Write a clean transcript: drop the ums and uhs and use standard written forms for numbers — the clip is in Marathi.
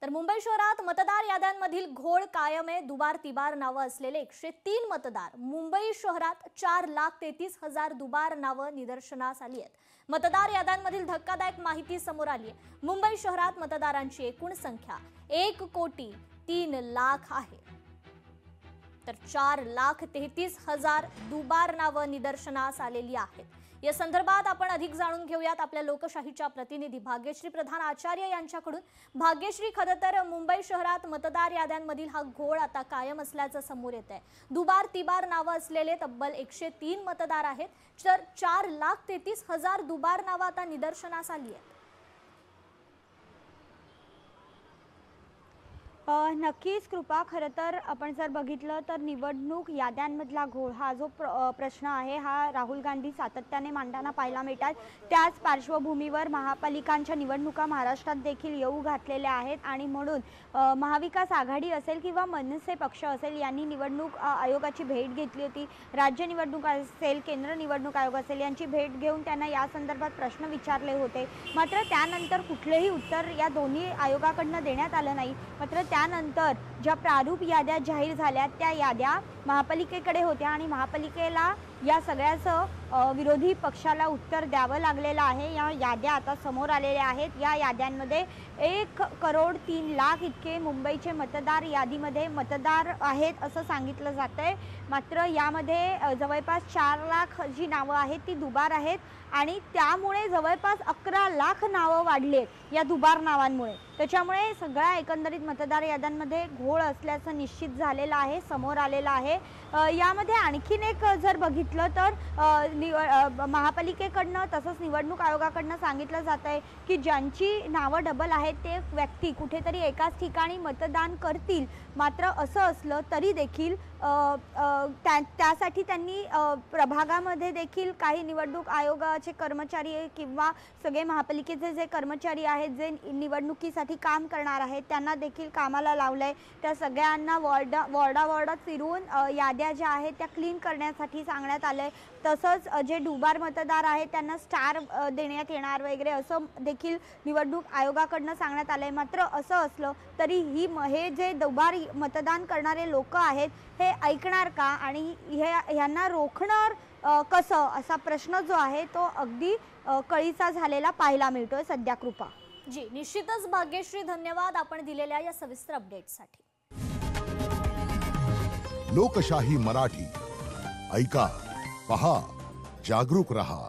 तर मुंबई शहरात मतदार याद्यांमधील घोळ कायम आहे। दुबार तिबार नावं असलेले 103 मतदार मुंबई शहरात 4,33,000 दुबार नावं निदर्शनास आली आहेत। मतदार याद्यांमधील धक्कादायक माहिती समोर आली आहे। मुंबई शहरात मतदारांची एकूण संख्या 1,03,00,000 आहे। तर 4,33,000 दुबार नावं निदर्शनास आलेली आहेत। या संदर्भात आपण अधिक जाणून घेऊयात आपल्या लोकशाहीच्या प्रतिनिधी भाग्यश्री प्रधान आचार्य यांच्याकडून। भाग्यश्री, खरं तर मुंबई शहरात मतदार याद्यांमधील हा घोळ आता कायम असल्याचं समोर येत आहे। दुबार तिबार नावं असलेले तब्बल 103 मतदार आहेत, तर 4,33,000 दुबार नावं आता निदर्शनास आली आहेत। नक्कीच कृपा, खरं तर आपण जर बघितलं तर निवडणूक याद्यांमधला घोळ हा जो प्रश्न आहे हा राहुल गांधी सातत्याने मांडताना पाहायला मिळतात। त्याच पार्श्वभूमीवर महापालिकांच्या निवडणुका महाराष्ट्रात देखील येऊ घातलेल्या आहेत आणि म्हणून महाविकास आघाडी असेल किंवा मनसे पक्ष असेल यांनी निवडणूक आयोगाची भेट घेतली होती। राज्य निवडणूक असेल, केंद्र निवडणूक आयोग असेल यांची भेट घेऊन त्यांना या संदर्भात प्रश्न विचारले होते। मात्र त्यानंतर कुठलेही उत्तर या दोन्ही आयोगाकडून देण्यात आलं नाही। मात्र त्यानंतर ज्या प्रारूप याद्या जाहीर झाल्या त्या याद्या महापालिकेकडे होत्या आणि महापालिकेला या सगळ्याचं विरोधी पक्षाला उत्तर द्यावं लागलेलं आहे। या याद्या आता समोर आलेल्या आहेत। या याद्यांमध्ये 1,03,00,000 इतके मुंबईचे मतदार यादीमध्ये मतदार आहेत असं सांगितलं जातंय। मात्र यामध्ये जवळपास 4,00,000 जी नावं आहेत ती दुबार आहेत आणि त्यामुळे जवळपास 11,00,000 नावं वाढलेत या दुबार नावांमुळे। त्याच्यामुळे सगळ्या एकंदरीत मतदार याद्यांमध्ये घोळ असल्याचं निश्चित झालेलं आहे, समोर आलेलं आहे। यामध्ये आणखीन एक जर बघितलं तर महापालिकेकडनं तसंच निवडणूक आयोगाकडनं सांगितलं जात आहे की ज्यांची नावं डबल आहेत ते व्यक्ती कुठेतरी एकाच ठिकाणी मतदान करतील। मात्र असं असलं तरी देखील त्यासाठी त्यांनी प्रभागामध्ये देखील काही निवडणूक आयोगाचे कर्मचारी किंवा सगळे महापालिकेचे जे कर्मचारी आहेत जे निवडणुकीसाठी काम करणार आहेत त्यांना देखील कामाला लावलंय। त्या सगळ्यांना वॉर्डात फिरून याद्या ज्या आहेत त्या क्लीन करण्यासाठी सांगण्यात आलंय। तसंच जे दुबार मतदार आहेत त्यांना स्टार देण्यात येणार वगैरे असं देखील निवडणूक आयोगाकडनं सांगण्यात आलंय। मात्र असं असलं तरी हे जे दुबार मतदान करणारे लोक आहेत हे ऐकणार का आणि ह्यांना रोखणार कसं असा प्रश्न जो आहे तो अगदी कळीचा झालेला पाहायला मिळतोय सध्या। कृपा जी, निश्चितच भाग्यश्री, धन्यवाद आपण दिलेल्या या सविस्तर अपडेटसाठी। लोकशाही मराठी ऐका, पहा, जागरूक रहा।